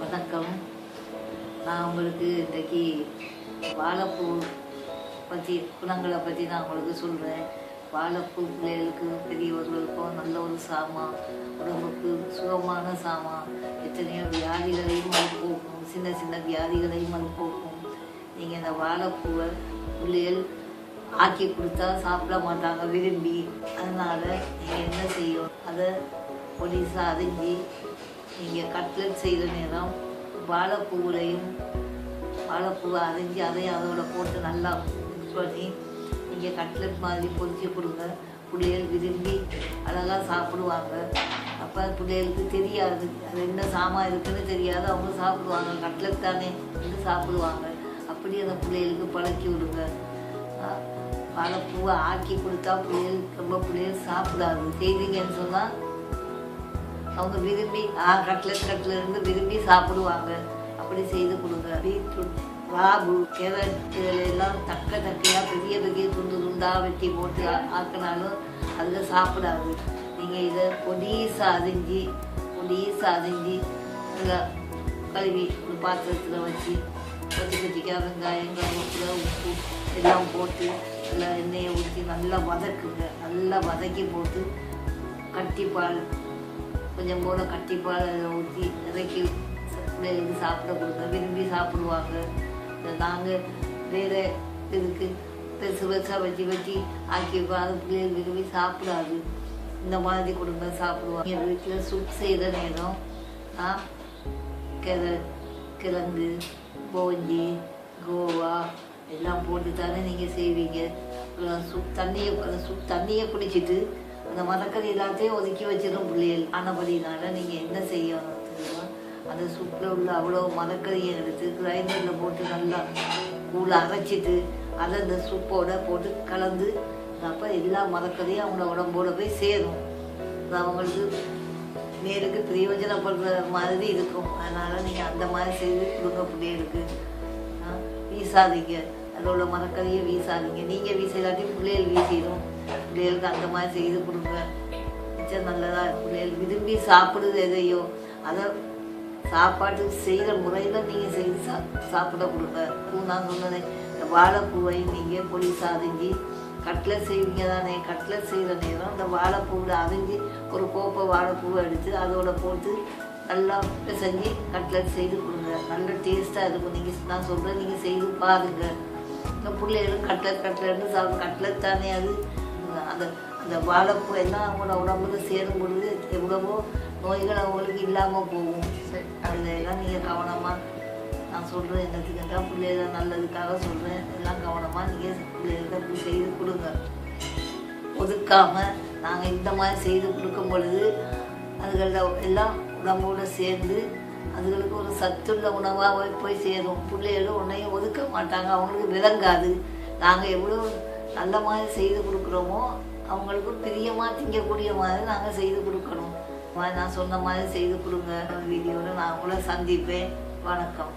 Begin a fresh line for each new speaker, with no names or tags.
வணக்கம். நான் உங்களுக்கு இன்றைக்கி வாழைப்பூ பற்றி குணங்களை பற்றி நான் உங்களுக்கு சொல்கிறேன். வாழைப்பூ பிள்ளைகளுக்கு பெரியவர்களுக்கும் நல்ல ஒரு சாமான், உடம்புக்கு சுகமான சாமான். எத்தனையோ வியாதிகளையும் அது போக்கும், சின்ன சின்ன வியாதிகளையும் அது போக்கும். நீங்கள் இந்த வாழைப்பூவை பிள்ளைகள் ஆக்கி கொடுத்தா சாப்பிட மாட்டாங்க விரும்பி. அதனால் நீங்கள் என்ன செய்யும், அதை பொடிசாக அரிஞ்சு நீங்கள் கட்லெட் செய்கிற நேரம் வாழைப்பூவை அரிஞ்சு அதையும் அதோட போட்டு நல்லா மிக்ஸ் பண்ணி நீங்கள் கட்லெட் மாதிரி பொரிச்சு கொடுங்க. பிள்ளைகள் விரும்பி அழகாக சாப்பிடுவாங்க. அப்போ பிள்ளைகளுக்கு தெரியாது அது என்ன சாமான் இருக்குதுன்னு தெரியாது, அவங்க சாப்பிடுவாங்க. கட்லெட் தானே வந்து சாப்பிடுவாங்க. அப்படி அந்த பிள்ளைகளுக்கு பழக்கி விடுங்க. வாழைப்பூவை ஆக்கி கொடுத்தா பிள்ளைகள் சாப்பிடாது. செய்வீங்கன்னு சொன்னால் அவங்க விரும்பி கட்லெட்லேருந்து விரும்பி சாப்பிடுவாங்க. அப்படி செய்து கொடுங்க. பீட்ரூட், ராபு, கேரட் இதெல்லாம் தக்கையாக பெரிய பெரிய துண்டாக வெட்டி போட்டு ஆக்கினாலும் அதில் சாப்பிடாது. நீங்கள் இதை பொடிசாக அரிஞ்சு நல்லா கழுவி ஒரு பாத்திரத்தில் வச்சு கொதிக்காக வெங்காயம், கருவேப்பிலை, உப்பு எல்லாம் போட்டு நல்லா எண்ணெயை ஊற்றி நல்லா வதக்குங்க. நல்லா வதக்கி போட்டு கட்டிப்பால் கொஞ்சம் போல கட்டிப்பால் ஊற்றி இறக்கி பிள்ளைகளுக்கு சாப்பிட கொடுங்க. விரும்பி சாப்பிடுவாங்க. நாங்கள் வேறு இதுக்கு பெருசாக வச்சு ஆக்கி அது பிள்ளைகள் விரும்பி சாப்பிடாது. இந்த மாதிரி கொடுங்க, சாப்பிடுவாங்க. எங்கள் வீட்டில் சூப் செய்கிற நேரம் கிழங்கு, போஞ்சி, கோவா எல்லாம் போட்டு தானே நீங்கள் செய்வீங்க. சூப் தண்ணியை குடிச்சிட்டு அந்த மரக்கறி எல்லாத்தையும் ஒதுக்கி வச்சிடும் பிள்ளைகள். ஆனபடினால நீங்கள் என்ன செய்யணும் தெரியுமா, அந்த சூப்பில் உள்ள அவ்வளோ மரக்கறியை எடுத்து கிரைண்டரில் போட்டு நல்லா கூழ் அரைச்சிட்டு அதை அந்த சூப்போடு போட்டு கலந்து அப்போ எல்லா மரக்கறியும் அவங்கள உடம்போட போய் சேரும். அது அவங்களுக்கு மேலுக்கு பிரயோஜனப்படுற மாதிரி இருக்கும். அதனால் நீங்கள் அந்த மாதிரி செய்து கொடுங்க பிள்ளைகளுக்கு. வீசாதீங்க, அதில் உள்ள மரக்கறியை வீசாதீங்க. நீங்கள் வீசலாட்டி பிள்ளைகள் வீசிடும். பிள்ளைகளுக்கு அந்த மாதிரி செய்து கொடுங்க. மிச்சம் நல்லதாக பிள்ளைகள் விரும்பி சாப்பிடுது எதையோ அதை சாப்பாட்டுக்கு செய்கிற முறையில் நீங்கள் செய்து சாப்பிட கொடுங்க. நான் சொன்னதை இந்த வாழைப்பூவை நீங்கள் பொடிசா அரிஞ்சு கட்லெட் செய்வீங்க தானே. கட்லெட் செய்கிற நேரம் இந்த வாழைப்பூவில் அரிஞ்சு ஒரு கோப்பை வாழைப்பூவை எடுத்து அதோட போட்டு நல்லா செஞ்சு கட்லெட் செய்து கொடுங்க. நல்ல டேஸ்ட்டாக இருக்கும். நான் சொல்கிறேன், நீங்கள் செய்து பாருங்கள். இந்த பிள்ளைகளும் கட்லெட்னு கட்லெட் தானே அது. அந்த வாழைப்பூ எல்லாம் அவங்களோட உடம்புல சேரும் பொழுது எவ்வளவோ நோய்கள் அவங்களுக்கு இல்லாமல் போகும். அதெல்லாம் நீங்கள் கவனமாக, நான் சொல்கிறேன் என்னத்துக்காக பிள்ளைகள் நல்லதுக்காக சொல்கிறேன். எல்லாம் கவனமாக நீங்கள் பிள்ளைகளுக்கு அப்படி செய்து கொடுங்க. ஒதுக்காமல் நாங்கள் இந்த மாதிரி செய்து கொடுக்கும் பொழுது அதுகளில் எல்லாம் உடம்போடு சேர்ந்து அதுகளுக்கு ஒரு சத்துள்ள உணவாக போய் சேரும். பிள்ளைகளும் உன்னையும் ஒதுக்க மாட்டாங்க, அவங்களுக்கு விளங்காது. நாங்கள் எவ்வளோ நல்ல மாதிரி செய்து கொடுக்குறோமோ அவங்களுக்கு பிரியமாக திங்கக்கூடிய மாதிரி நாங்கள் செய்து கொடுக்கணும். நான் சொன்ன மாதிரி செய்து கொடுங்க. வீடியோவில் நான் உங்களை சந்திப்பேன். வணக்கம்.